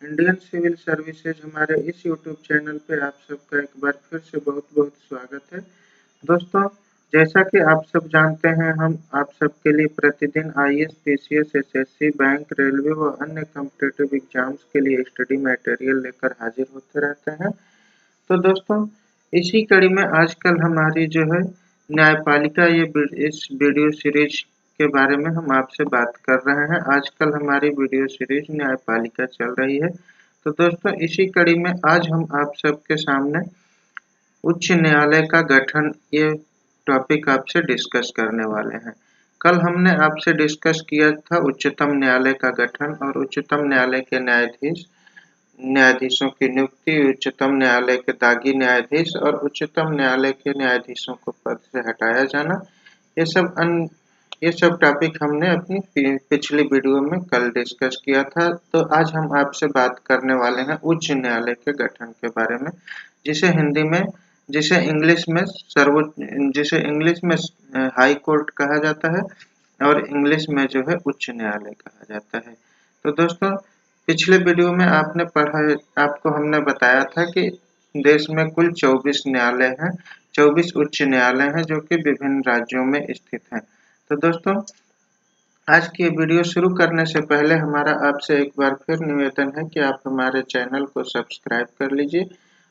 Indian civil services हमारे इस YouTube channel पे आप सबका एक बार फिर से बहुत-बहुत स्वागत है। दोस्तों, जैसा कि आप सब जानते हैं, हम आप सबके लिए प्रतिदिन IAS, PCS, SSC, bank, railway व अन्य कॉम्पिटिटिव एग्जाम्स के लिए स्टडी मटेरियल लेकर हाजिर होते रहते हैं। तो दोस्तों, इसी कड़ी में आजकल हमारी जो है न्यायपालिका इस वीडियो सीरीज के बारे में हम आपसे बात कर रहे हैं। आजकल हमारी वीडियो सीरीज न्यायपालिका चल रही है। तो दोस्तों, इसी कड़ी में आज हम आप सबके सामने उच्च न्यायालय का गठन ये टॉपिक आपसे डिस्कस करने वाले हैं। कल हमने आपसे डिस्कस किया था उच्चतम न्यायालय का गठन और उच्चतम न्यायालय के न्यायाधीशों की नियुक्ति, उच्चतम न्यायालय के दागी न्यायाधीश और उच्चतम न्यायालय के न्यायाधीशों को पद से हटाया जाना। ये सब टॉपिक हमने अपनी पिछली वीडियो में कल डिस्कस किया था। तो आज हम आपसे बात करने वाले हैं उच्च न्यायालय के गठन के बारे में, जिसे इंग्लिश में हाई कोर्ट कहा जाता है और इंग्लिश में जो है उच्च न्यायालय कहा जाता है। तो दोस्तों, पिछले वीडियो में आपको हमने बताया था कि देश में कुल 24 न्यायालय हैं, 24 उच्च न्यायालय हैं जो कि विभिन्न राज्यों में स्थित हैं। तो दोस्तों, आज की वीडियो शुरू करने से पहले हमारा आपसे एक बार फिर निवेदन है कि आप हमारे चैनल को सब्सक्राइब कर लीजिए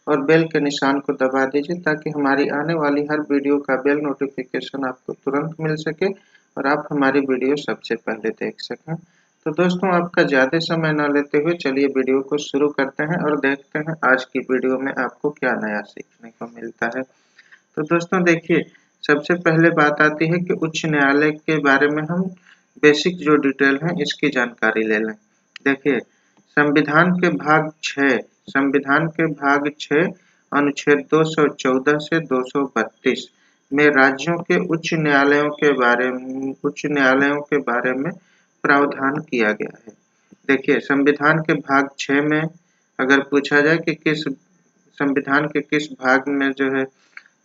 और बेल के निशान को दबा दीजिए ताकि हमारी आने वाली हर वीडियो का बेल नोटिफिकेशन आपको तुरंत मिल सके और आप हमारी वीडियो सबसे पहले देख सकें। तो दोस्तों, आपका ज़्यादा समय न लेते हुए चलिए वीडियो को शुरू करते हैं और देखते हैं आज की वीडियो में आपको क्या नया सीखने को मिलता है। तो दोस्तों देखिए, सबसे पहले बात आती है कि उच्च न्यायालय के बारे में हम बेसिक जो डिटेल है इसकी जानकारी ले लें। देखिए, संविधान के भाग 6 अनुच्छेद 214 से 232 में राज्यों के उच्च न्यायालयों के बारे में प्रावधान किया गया है। देखिए, संविधान के भाग 6 में अगर पूछा जाए कि संविधान के किस भाग में जो है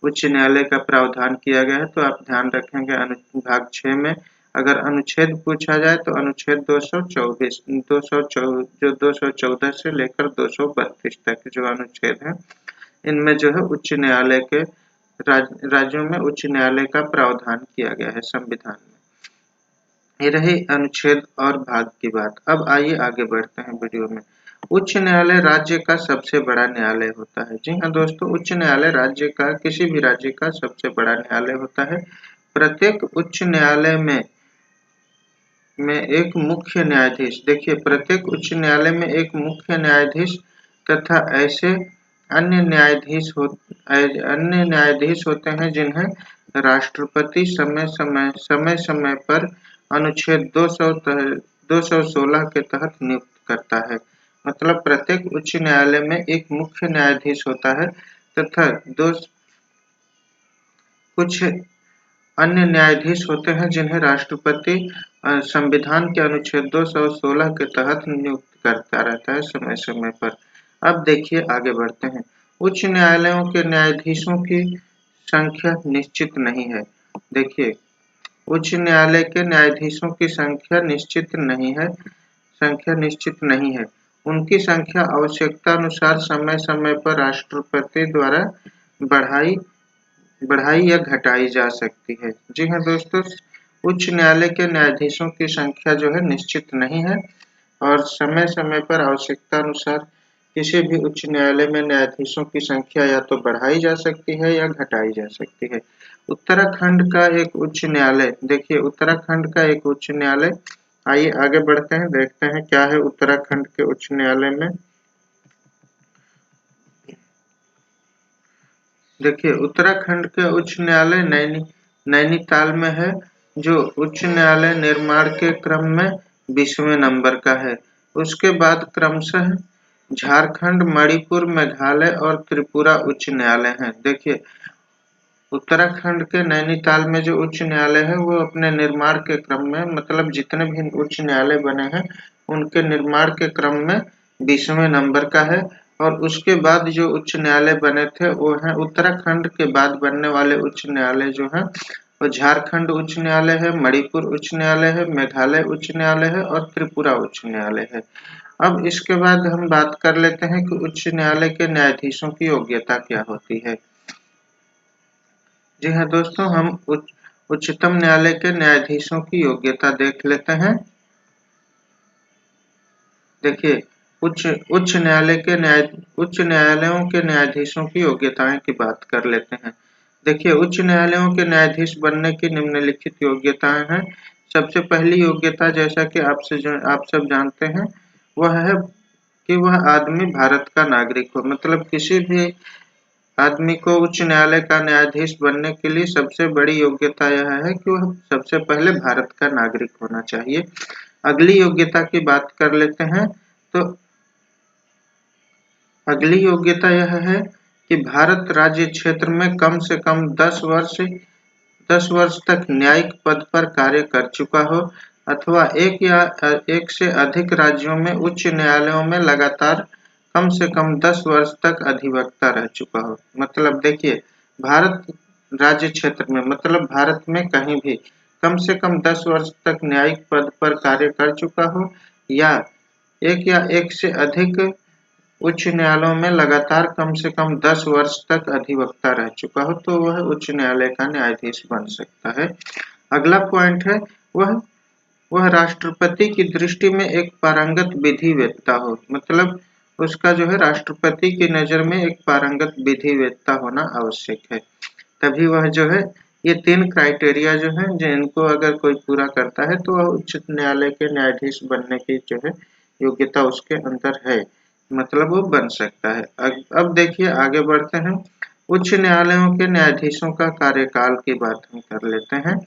उच्च न्यायालय का प्रावधान किया गया है, तो आप ध्यान रखेंगे भाग 6 में। अगर अनुच्छेद पूछा जाए तो अनुच्छेद 214 से लेकर 232 तक जो अनुच्छेद है, इनमें जो है उच्च न्यायालय के राज्यों में उच्च न्यायालय का प्रावधान किया गया है संविधान में। ये रही अनुच्छेद और भाग की बात। अब आइए आगे बढ़ते हैं वीडियो में। उच्च न्यायालय राज्य का सबसे बड़ा न्यायालय होता है। जी हाँ दोस्तों, उच्च न्यायालय किसी भी राज्य का सबसे बड़ा न्यायालय होता है। प्रत्येक उच्च न्यायालय में एक मुख्य न्यायाधीश, देखिए प्रत्येक उच्च न्यायालय में एक मुख्य न्यायाधीश तथा ऐसे अन्य न्यायाधीश होते हैं जिन्हें राष्ट्रपति समय समय पर अनुच्छेद 216 के तहत नियुक्त करता है। मतलब प्रत्येक उच्च न्यायालय में एक मुख्य न्यायाधीश होता है तथा कुछ अन्य न्यायाधीश होते हैं जिन्हें राष्ट्रपति संविधान के अनुच्छेद 216 के तहत नियुक्त करता रहता है समय समय पर। अब देखिए आगे बढ़ते हैं। उच्च न्यायालयों के न्यायाधीशों की संख्या निश्चित नहीं है। देखिए, उच्च न्यायालय के न्यायाधीशों की संख्या निश्चित नहीं है। उनकी संख्या आवश्यकता अनुसार समय समय पर राष्ट्रपति द्वारा बढ़ाई या घटाई जा सकती है। जी हाँ दोस्तों, उच्च न्यायालय के न्यायाधीशों की संख्या जो है निश्चित नहीं है और समय समय पर आवश्यकता अनुसार किसी भी उच्च न्यायालय में न्यायाधीशों की संख्या या तो बढ़ाई जा सकती है या घटाई जा सकती है। उत्तराखंड का एक उच्च न्यायालय, देखिए उत्तराखंड का एक उच्च न्यायालय, आइए आगे बढ़ते हैं, देखते हैं क्या है उत्तराखंड के उच्च न्यायालय में। देखिए, उत्तराखंड के उच्च न्यायालय नैनीताल में है, जो उच्च न्यायालय निर्माण के क्रम में 20वें नंबर का है। उसके बाद क्रमशः झारखंड, मणिपुर, मेघालय और त्रिपुरा उच्च न्यायालय हैं। देखिए, उत्तराखंड के नैनीताल में जो उच्च न्यायालय है वो अपने निर्माण के क्रम में, मतलब जितने भी उच्च न्यायालय बने हैं उनके निर्माण के क्रम में 20वें नंबर का है। और उसके बाद जो उच्च न्यायालय बने थे वो है उत्तराखंड के बाद बनने वाले उच्च न्यायालय जो है वो झारखंड उच्च न्यायालय है, मणिपुर उच्च न्यायालय है, मेघालय उच्च न्यायालय है और त्रिपुरा उच्च न्यायालय है। अब इसके बाद हम बात कर लेते हैं कि उच्च न्यायालय के न्यायाधीशों की योग्यता क्या होती है। जी हाँ दोस्तों, हम उच्चतम न्यायालय के न्यायाधीशों की योग्यता देख लेते हैं। देखिए, उच्च उच्च न्यायालयों के न्यायाधीशों की योग्यताएं की बात कर लेते हैं। देखिए, उच्च न्यायालयों के न्यायाधीश बनने की निम्नलिखित योग्यताएं हैं। सबसे पहली योग्यता, जैसा कि आप सब जानते हैं, वह है कि वह आदमी भारत का नागरिक हो। मतलब किसी भी आदमी को उच्च न्यायालय का न्यायाधीश बनने के लिए सबसे बड़ी योग्यता यह है कि वह सबसे पहले भारत का नागरिक होना चाहिए। अगली योग्यता की बात कर लेते हैं, तो अगली योग्यता यह है कि भारत राज्य क्षेत्र में कम से कम 10 वर्ष तक न्यायिक पद पर कार्य कर चुका हो, अथवा एक से अधिक राज्यों में उच्च न्यायालयों में लगातार कम से कम 10 वर्ष तक अधिवक्ता रह चुका हो। मतलब देखिए, भारत राज्य क्षेत्र में, मतलब भारत में कहीं भी कम से कम 10 वर्ष तक न्यायिक पद पर कार्य कर चुका हो, या एक से अधिक उच्च न्यायालयों में लगातार कम से कम 10 वर्ष तक अधिवक्ता रह चुका हो, तो वह उच्च न्यायालय का न्यायाधीश बन सकता है। अगला पॉइंट है, वह राष्ट्रपति की दृष्टि में एक पारंगत विधिवेत्ता हो। मतलब उसका जो है राष्ट्रपति की नजर में एक पारंगत विधिवेत्ता होना आवश्यक है। तभी वह जो है, ये 3 क्राइटेरिया जो है, जिनको अगर कोई पूरा करता है तो वह उच्च न्यायालय के न्यायाधीश बनने की जो है योग्यता उसके अंदर है, मतलब वो बन सकता है। अब देखिए, आगे बढ़ते हैं। उच्च न्यायालयों के न्यायाधीशों का कार्यकाल की बात हम कर लेते हैं।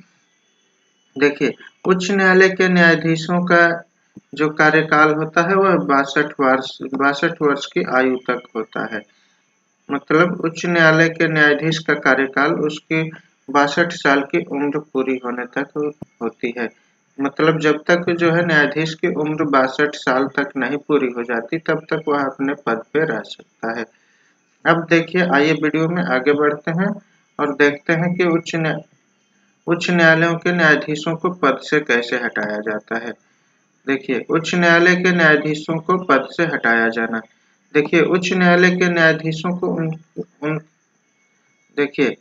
देखिए, उच्च न्यायालय के न्यायाधीशों का जो कार्यकाल होता है वह 62 वर्ष की आयु तक होता है। मतलब उच्च न्यायालय के न्यायाधीश का कार्यकाल उसकी 62 साल की उम्र पूरी होने तक होती है। मतलब जब तक जो है न्यायाधीश की उम्र 62 साल तक नहीं पूरी हो जाती, तब तक वह अपने पद पे रह सकता है। अब देखिए, आइए वीडियो में आगे बढ़ते हैं और देखते हैं कि उच्च न्यायालयों के न्यायाधीशों को पद से कैसे हटाया जाता है। देखिए, उच्च न्यायालय के न्यायाधीशों को पद से हटाया जाना। देखिए, उच्च न्यायालय के न्यायाधीशों को उन देखिए,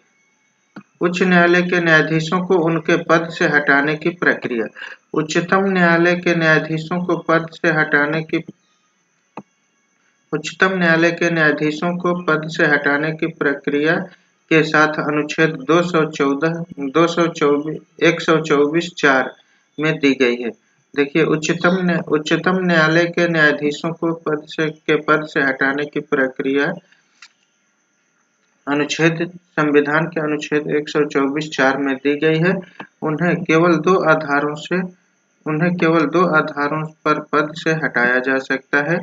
उच्च न्यायालय के न्यायाधीशों को उनके पद से हटाने की प्रक्रिया। उच्चतम न्यायालय के न्यायाधीशों को पद से हटाने की उच्चतम न्यायालय के न्यायाधीशों को पद से हटाने की प्रक्रिया के साथ अनुच्छेद 124(4) में दी गई है। देखिए, उच्चतम न्यायालय के न्यायाधीशों को पद से हटाने की प्रक्रिया संविधान के अनुच्छेद 124(4) में दी गई है। उन्हें केवल दो आधारों पर पद से हटाया जा सकता है।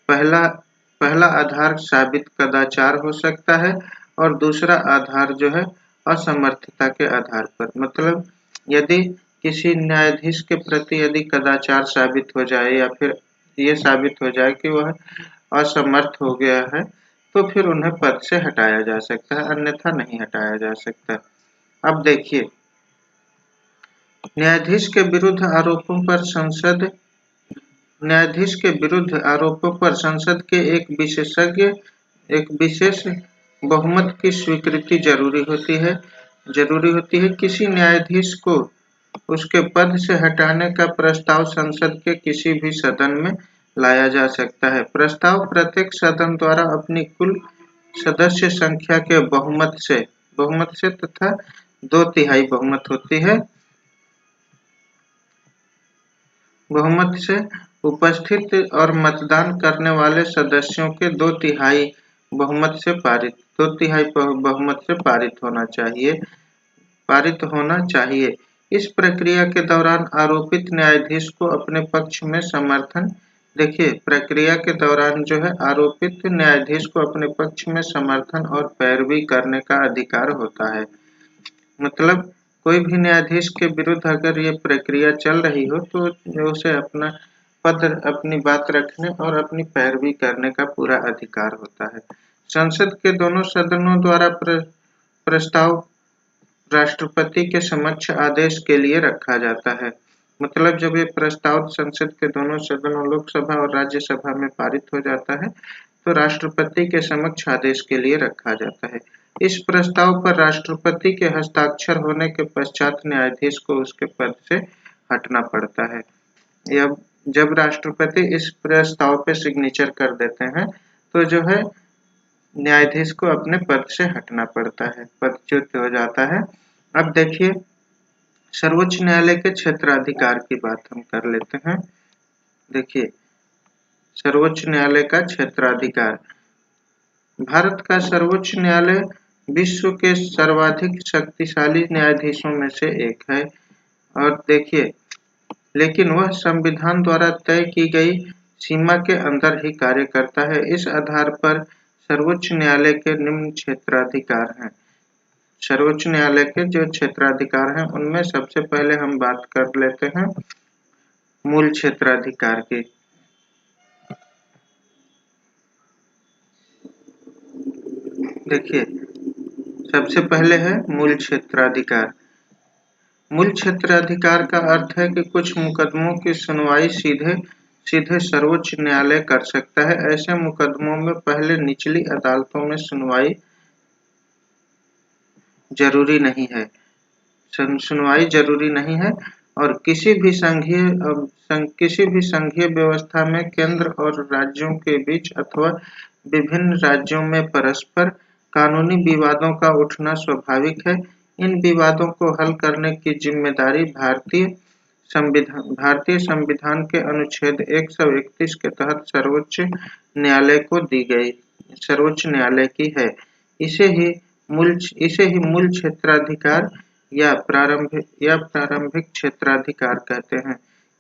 पहला आधार साबित कदाचार हो सकता है, और दूसरा आधार जो है असमर्थता के आधार पर। मतलब यदि किसी न्यायाधीश के प्रति यदि कदाचार साबित हो जाए, या फिर ये साबित हो जाए कि वह असमर्थ हो गया है, तो फिर उन्हें पद से हटाया जा सकता है, अन्यथा नहीं हटाया जा सकता। अब देखिए, न्यायाधीश के विरुद्ध आरोपों पर संसद के एक विशेष बहुमत की स्वीकृति जरूरी होती है। किसी न्यायाधीश को उसके पद से हटाने का प्रस्ताव संसद के किसी भी सदन में लाया जा सकता है। प्रस्ताव प्रत्येक सदन द्वारा अपनी कुल सदस्य संख्या के बहुमत से तथा 2/3 बहुमत से उपस्थित और मतदान करने वाले सदस्यों के 2/3 बहुमत से पारित होना चाहिए। इस प्रक्रिया के दौरान आरोपित न्यायाधीश को अपने पक्ष में देखिए, प्रक्रिया के दौरान जो है आरोपित न्यायाधीश को अपने पक्ष में समर्थन और पैरवी करने का अधिकार होता है। मतलब कोई भी न्यायाधीश के विरुद्ध अगर ये प्रक्रिया चल रही हो, तो उसे अपनी बात रखने और अपनी पैरवी करने का पूरा अधिकार होता है। संसद के दोनों सदनों द्वारा प्रस्ताव राष्ट्रपति के समक्ष आदेश के लिए रखा जाता है। मतलब जब ये प्रस्ताव संसद के दोनों सदनों लोकसभा और राज्यसभा में पारित हो जाता है तो राष्ट्रपति के समक्ष आदेश के लिए रखा जाता है। इस प्रस्ताव पर राष्ट्रपति के हस्ताक्षर होने के पश्चात न्यायाधीश को उसके पद से हटना पड़ता है। या जब राष्ट्रपति इस प्रस्ताव पे सिग्नेचर कर देते हैं तो जो है न्यायाधीश को अपने पद से हटना पड़ता है, पदच्युत हो जाता है। अब देखिए सर्वोच्च न्यायालय के क्षेत्राधिकार की बात हम कर लेते हैं। देखिए सर्वोच्च न्यायालय का क्षेत्राधिकार। भारत का सर्वोच्च न्यायालय विश्व के सर्वाधिक शक्तिशाली न्यायाधीशों में से एक है और देखिए लेकिन वह संविधान द्वारा तय की गई सीमा के अंदर ही कार्य करता है। इस आधार पर सर्वोच्च न्यायालय के निम्न क्षेत्राधिकार हैं। सर्वोच्च न्यायालय के जो क्षेत्राधिकार हैं उनमें सबसे पहले हम बात कर लेते हैं मूल क्षेत्राधिकार की। देखिए सबसे पहले है मूल क्षेत्राधिकार। मूल क्षेत्राधिकार का अर्थ है कि कुछ मुकदमों की सुनवाई सीधे सर्वोच्च न्यायालय कर सकता है। ऐसे मुकदमों में पहले निचली अदालतों में सुनवाई जरूरी नहीं है। सुनवाई जरूरी नहीं है और किसी भी संघीय व्यवस्था में केंद्र और राज्यों के बीच अथवा विभिन्न राज्यों में परस्पर कानूनी विवादों का उठना स्वाभाविक है। इन विवादों को हल करने की जिम्मेदारी भारतीय संविधान के अनुच्छेद 131 के तहत सर्वोच्च न्यायालय की है। इसे ही मूल क्षेत्राधिकार या प्रारंभिक क्षेत्राधिकार कहते हैं,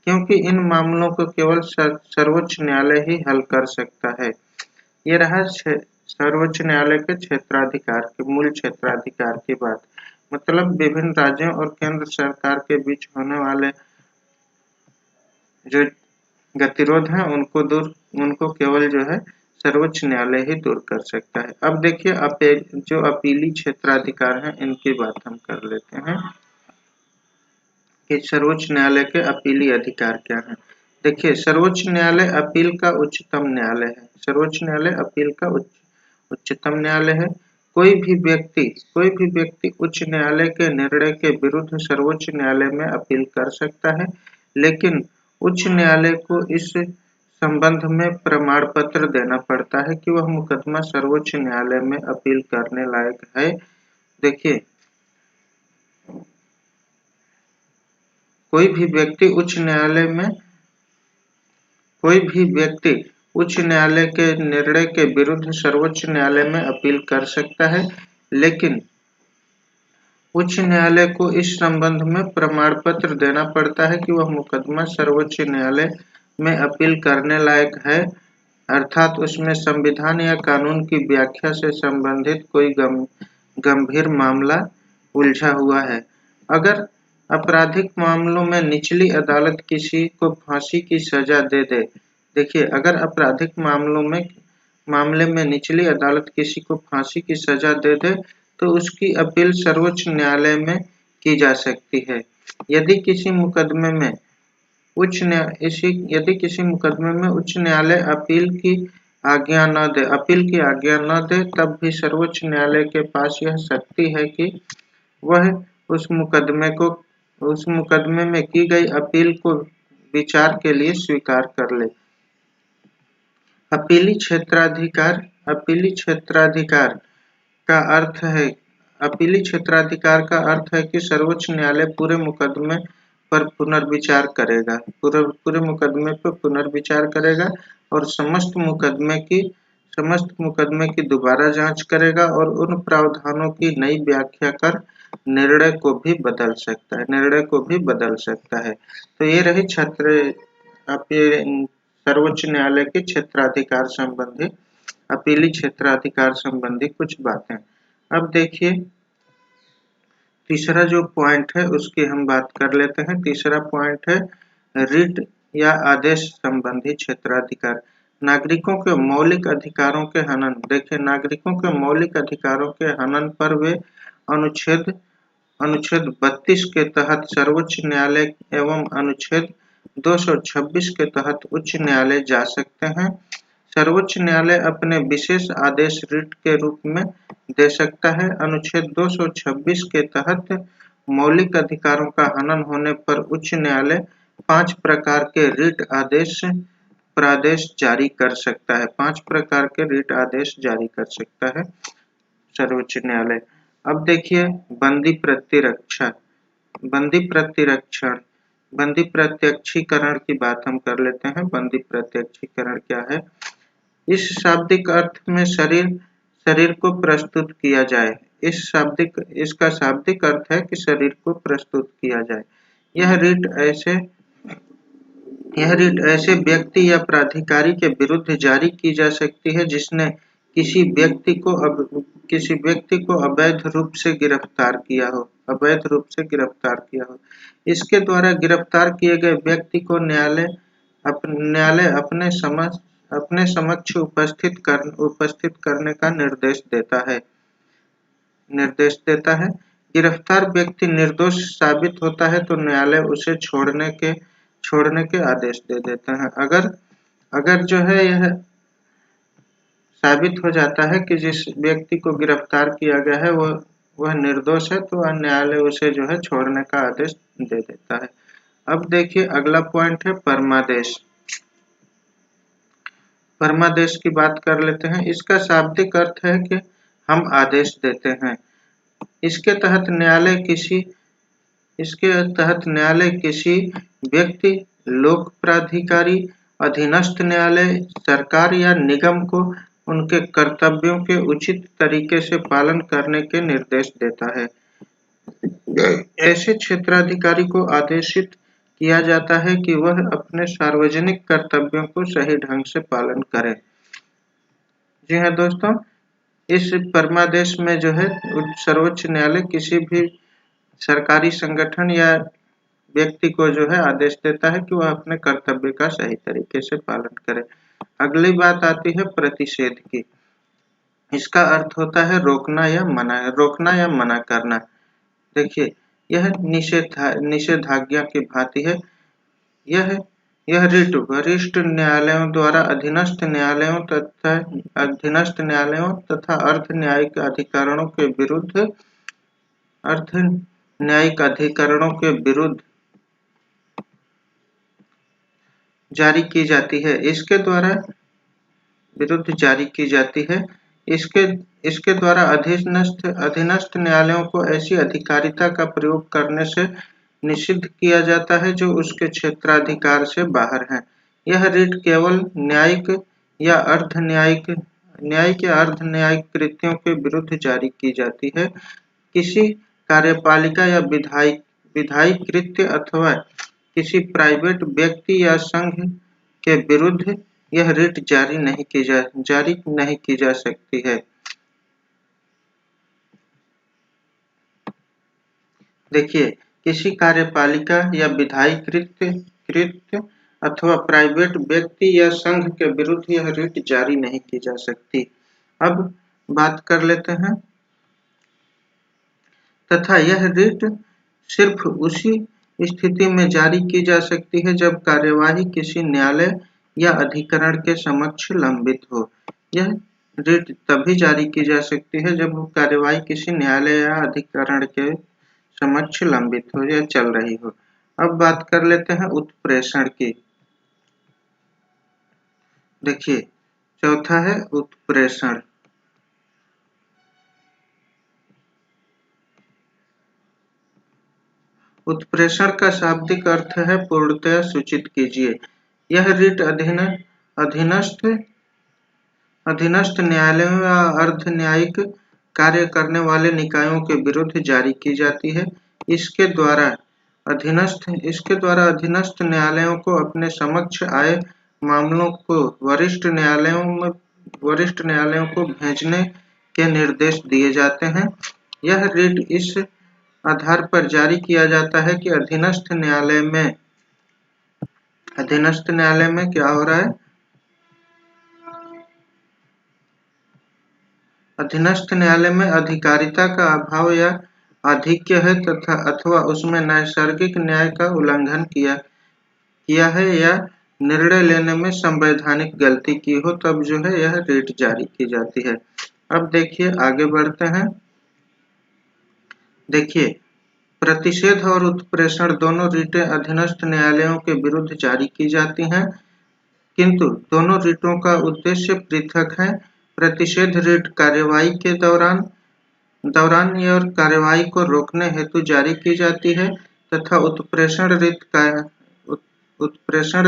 क्योंकि इन मामलों को केवल सर्वोच्च न्यायालय ही हल कर सकता है। ये रहा सर्वोच्च न्यायालय के क्षेत्राधिकार के मूल क्षेत्राधिकार की बात। मतलब विभिन्न राज्यों और केंद्र सरकार के बीच होने वाले जो गतिरोध हैं उनको केवल जो है सर्वोच्च न्यायालय ही दूर कर सकता है। अब देखिए जो अपीली क्षेत्राधिकार हैं इनकी बात हम कर लेते हैं कि सर्वोच्च न्यायालय के अपीली अधिकार क्या हैं। देखिए सर्वोच्च न्यायालय अपील का उच्चतम न्यायालय है। सर्वोच्च न्यायालय अपील का उच्चतम न्यायालय है। कोई भी व्यक्ति उच्च न्यायालय के निर्णय के विरुद्ध सर्वोच्च न्यायालय में अपील कर सकता है, लेकिन उच्च न्यायालय को इस संबंध में प्रमाण पत्र देना पड़ता है कि वह मुकदमा सर्वोच्च न्यायालय में अपील करने लायक है। देखिए कोई भी व्यक्ति उच्च न्यायालय के निर्णय के विरुद्ध सर्वोच्च न्यायालय में अपील कर सकता है, लेकिन उच्च न्यायालय को इस संबंध में प्रमाण पत्र देना पड़ता है कि वह मुकदमा सर्वोच्च न्यायालय में अपील करने लायक है, अर्थात उसमें संविधान या कानून की व्याख्या से संबंधित कोई गंभीर मामला उलझा हुआ है। अगर आपराधिक मामलों में निचली अदालत किसी को फांसी की सजा दे दे। देखिए अगर आपराधिक मामले में निचली अदालत किसी को फांसी की सजा दे दे तो उसकी अपील सर्वोच्च न्यायालय में की जा सकती है। यदि किसी मुकदमे में उच्च न्यायालय अपील की आज्ञा न दे तब भी सर्वोच्च न्यायालय के पास यह शक्ति है कि वह उस मुकदमे में की गई अपील को विचार के लिए स्वीकार कर ले। अपीली क्षेत्राधिकार का अर्थ है कि सर्वोच्च न्यायालय पूरे मुकदमे पर पुनर्विचार करेगा और समस्त मुकदमे की दोबारा जांच करेगा और उन प्रावधानों की नई व्याख्या कर निर्णय को भी बदल सकता है। तो ये रही सर्वोच्च न्यायालय के क्षेत्राधिकार संबंधी अपीली क्षेत्राधिकार संबंधी कुछ बातें। अब देखिए तीसरा जो पॉइंट है उसकी हम बात कर लेते हैं। तीसरा पॉइंट है रिट या आदेश संबंधी क्षेत्राधिकार। नागरिकों के मौलिक अधिकारों के हनन। देखिए नागरिकों के मौलिक अधिकारों के हनन पर वे अनुच्छेद 32 के तहत सर्वोच्च न्यायालय एवं अनुच्छेद 226 के तहत उच्च न्यायालय जा सकते हैं। सर्वोच्च न्यायालय अपने विशेष आदेश रिट के रूप में दे सकता है। अनुच्छेद 226 के तहत मौलिक अधिकारों का हनन होने पर उच्च न्यायालय 5 प्रकार के रिट प्रादेश जारी कर सकता है। 5 प्रकार के रिट आदेश जारी कर सकता है सर्वोच्च न्यायालय। अब देखिए बंदी प्रतिरक्षा, बंदी प्रतिरक्षण, बंदी प्रत्यक्षीकरण की बात हम कर लेते हैं। बंदी प्रत्यक्षीकरण क्या है? इस शाब्दिक अर्थ में शरीर को प्रस्तुत किया जाए। इसका शाब्दिक अर्थ है कि शरीर को प्रस्तुत किया जाए। यह रिट ऐसे व्यक्ति या प्राधिकारी के विरुद्ध जारी की जा सकती है जिसने किसी व्यक्ति को अवैध रूप से गिरफ्तार किया हो। इसके द्वारा गिरफ्तार किए गए व्यक्ति को न्यायालय अपने समक्ष उपस्थित करने का निर्देश देता है। गिरफ्तार व्यक्ति निर्दोष साबित होता है तो न्यायालय उसे छोड़ने के आदेश दे देते हैं। अगर जो है यह साबित हो जाता है कि जिस व्यक्ति को गिरफ्तार किया गया है वह निर्दोष है तो न्यायालय उसे जो है छोड़ने का आदेश दे देता है। अब देखिए अगला पॉइंट है परमादेश। परमादेश की बात कर लेते हैं। इसका शाब्दिक अर्थ है कि हम आदेश देते हैं। इसके तहत न्यायालय किसी व्यक्ति, लोक प्राधिकारी, अधीनस्थ न्यायालय, सरकार या निगम को उनके कर्तव्यों के उचित तरीके से पालन करने के निर्देश देता है। ऐसे क्षेत्राधिकारी को आदेशित किया जाता है कि वह अपने सार्वजनिक कर्तव्यों को सही ढंग से पालन करे। जी हाँ दोस्तों, इस परमादेश में जो है सर्वोच्च न्यायालय किसी भी सरकारी संगठन या व्यक्ति को जो है आदेश देता है कि वह अपने कर्तव्य का सही तरीके से पालन करे। अगली बात आती है प्रतिषेध की। इसका अर्थ होता है रोकना या मना करना। देखिए यह निषेधाज्ञा की भांति है। यह रिट वरिष्ठ न्यायालयों द्वारा अधीनस्थ न्यायालयों तथा अर्ध न्यायिक अधिकरणों के विरुद्ध जारी की जाती है। इसके द्वारा अधीनस्थ न्यायालयों को ऐसी अधिकारिता का प्रयोग करने से निषिद्ध किया जाता है जो उसके क्षेत्राधिकार से बाहर है। यह रिट केवल न्यायिक या अर्ध न्यायिक कृत्यों के विरुद्ध जारी की जाती है। किसी कार्यपालिका या विधायी कृत्य अथवा किसी प्राइवेट व्यक्ति या संघ के विरुद्ध यह रिट जारी नहीं की जा सकती है। देखिए किसी कार्यपालिका या विधायी कृत्य अथवा प्राइवेट व्यक्ति या संघ के विरुद्ध यह रिट जारी नहीं की जा सकती। अब बात कर लेते हैं तथा यह रिट सिर्फ उसी स्थिति में जारी की जा सकती है जब कार्यवाही किसी न्यायालय या अधिकरण के समक्ष लंबित हो। यह रिट तभी जारी की जा सकती है जब कार्यवाही किसी न्यायालय या अधिकरण के समक्ष लंबित हो या चल रही हो। अब बात कर लेते हैं उत्प्रेषण की। देखिए चौथा है उत्प्रेषण। उत्प्रेषण का शाब्दिक अर्थ है पूर्णतया सूचित कीजिए। यह रिट अधीनस्थ न्यायालयों या अर्ध न्यायिक कार्य करने वाले निकायों के विरुद्ध जारी की जाती है। इसके द्वारा अधीनस्थ न्यायालयों को अपने समक्ष आए मामलों को वरिष्ठ न्यायालयों को भेजने के निर्देश दिए जाते हैं। यह रिट इस आधार पर जारी किया जाता है कि अधीनस्थ न्यायालय में क्या हो रहा है? अधीनस्थ न्यायालय में अधिकारिता का अभाव या आधिक्य है तथा अथवा उसमें नैसर्गिक न्याय का उल्लंघन किया है या निर्णय लेने में संवैधानिक गलती की हो, तब जो है यह रिट जारी की जाती है। अब देखिए आगे बढ़ते हैं। देखिए, प्रतिषेध और उत्प्रेषण दोनों रिटें अधीनस्थ न्यायालयों के विरुद्ध जारी की जाती हैं, किंतु दोनों रिटों का उद्देश्य पृथक है। प्रतिषेध रिट कार्यवाही के दौरान और कार्यवाही को रोकने हेतु जारी की जाती है तथा उत्प्रेषण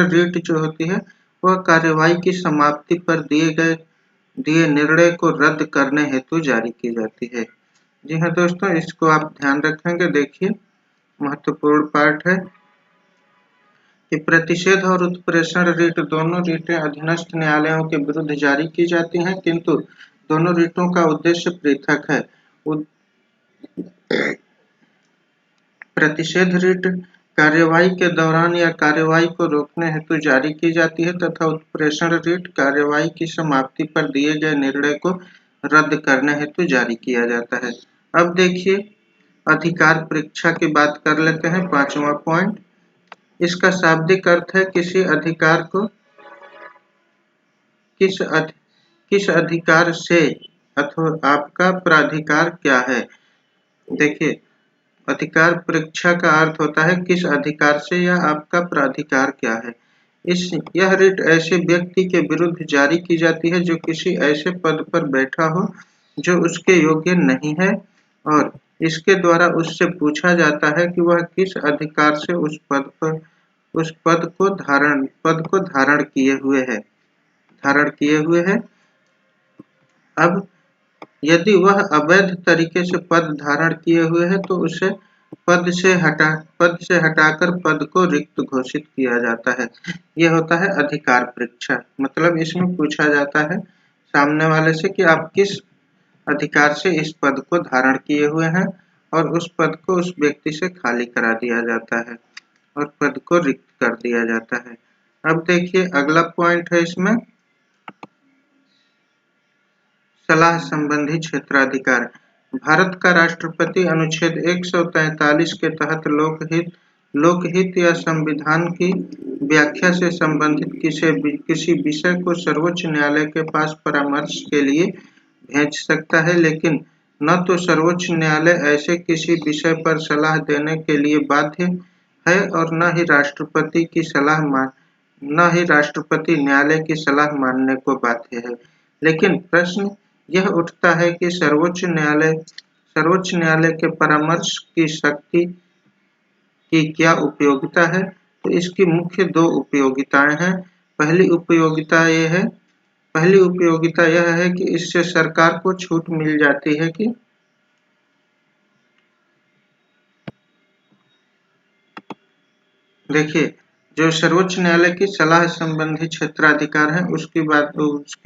रिट जो होती है वह कार्यवाही की समाप्ति पर दिए निर्णय को रद्द करने हेतु जारी की जाती है। जी हाँ दोस्तों, इसको आप ध्यान रखेंगे। देखिए, महत्वपूर्ण पार्ट है कि प्रतिषेध और उत्प्रेषण रिट दोनों रिटें अधीनस्थ न्यायालयों के विरुद्ध जारी की जाती हैं, किंतु दोनों रिटों का उद्देश्य पृथक है। प्रतिषेध रिट कार्यवाही के दौरान या कार्यवाही को रोकने हेतु जारी की जाती है तथा उत्प्रेषण रिट कार्यवाही की समाप्ति पर दिए गए निर्णय को रद्द करने हेतु जारी किया जाता है। अब देखिए, अधिकार परीक्षा की बात कर लेते हैं। 5वां पॉइंट, इसका शाब्दिक अर्थ है किसी अधिकार को किस अधिकार से अथवा आपका प्राधिकार क्या है। देखिए, अधिकार परीक्षा का अर्थ होता है किस अधिकार से या आपका प्राधिकार क्या है। यह रिट ऐसे व्यक्ति के विरुद्ध जारी की जाती है जो किसी ऐसे पद पर बैठा हो जो उसके योग्य नहीं है और इसके द्वारा उससे पूछा जाता है कि वह किस अधिकार से उस पद को धारण किए हुए है। अब यदि वह अवैध तरीके से पद धारण किए हुए है तो उसे पद से हटाकर पद को रिक्त घोषित किया जाता है। यह होता है अधिकार परीक्षा। मतलब इसमें पूछा जाता है सामने वाले से कि आप किस अधिकार से इस पद को धारण किए हुए हैं और उस पद को उस व्यक्ति से खाली करा दिया जाता है और पद को रिक्त कर दिया जाता है। अब देखिए, अगला पॉइंट है इसमें सलाह संबंधी क्षेत्राधिकार। भारत का राष्ट्रपति अनुच्छेद 143 के तहत लोकहित या संविधान की व्याख्या से संबंधित किसी विषय को सर्वोच्च न्यायालय के पास परामर्श के लिए भेज सकता है, लेकिन न तो सर्वोच्च न्यायालय ऐसे किसी विषय पर सलाह देने के लिए बाध्य है और न ही राष्ट्रपति न्यायालय की सलाह मानने को बाध्य है। लेकिन प्रश्न यह उठता है कि सर्वोच्च न्यायालय के परामर्श की शक्ति की क्या उपयोगिता है। तो इसकी मुख्य 2 उपयोगिताएं हैं। पहली उपयोगिता यह है कि इससे सरकार को छूट मिल जाती है कि देखिए, जो सर्वोच्च न्यायालय की सलाह संबंधी क्षेत्राधिकार है उसकी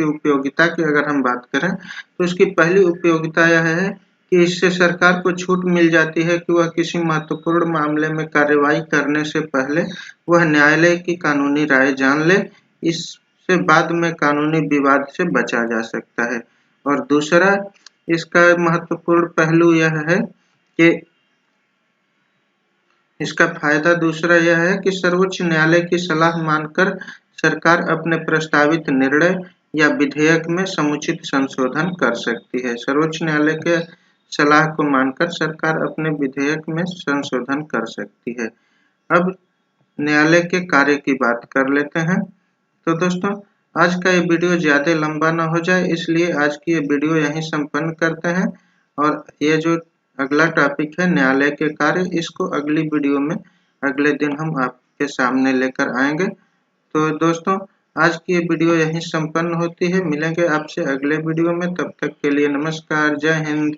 उपयोगिता की अगर हम बात करें तो उसकी पहली उपयोगिता यह है कि इससे सरकार को छूट मिल जाती है कि वह किसी महत्वपूर्ण मामले में कार्यवाही करने से पहले वह न्यायालय की कानूनी राय जान ले। इससे बाद में कानूनी विवाद से बचा जा सकता है। और दूसरा इसका महत्वपूर्ण पहलू यह है कि इसका फायदा दूसरा यह है कि सर्वोच्च न्यायालय की सलाह मानकर सरकार अपने प्रस्तावित निर्णय या विधेयक में समुचित संशोधन कर सकती है। सर्वोच्च न्यायालय के सलाह को मानकर सरकार अपने विधेयक में संशोधन कर सकती है। अब न्यायालय के कार्य की बात कर लेते हैं। तो दोस्तों, आज का ये वीडियो ज़्यादा लंबा ना हो जाए, इसलिए आज की ये वीडियो यहीं संपन्न करते हैं और ये जो अगला टॉपिक है न्यायालय के कार्य, इसको अगली वीडियो में अगले दिन हम आपके सामने लेकर आएंगे। तो दोस्तों, आज की ये वीडियो यहीं संपन्न होती है। मिलेंगे आपसे अगले वीडियो में, तब तक के लिए नमस्कार, जय हिंद।